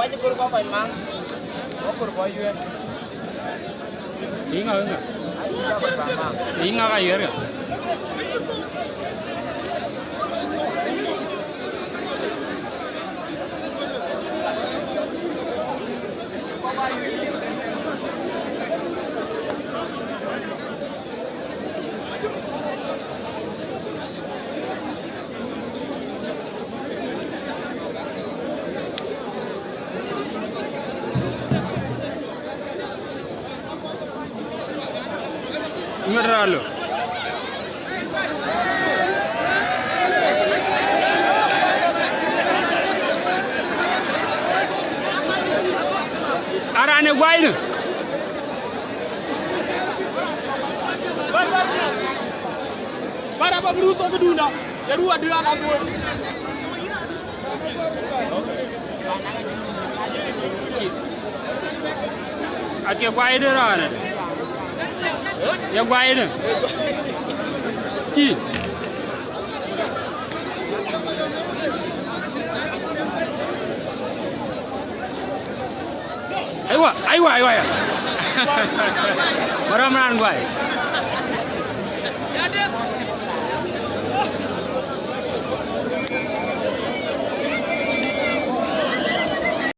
aja kurba apa emang? Oh kurba yuen. Inga enggak? Aja siapa sama? Inga kayu ya. Meralo. Arane guainu. Para apa beruto keduna? Ya dua dia aku. Ake guaidu rana. Ya guaidu. Ki. Aywa ya. Maram ran guai.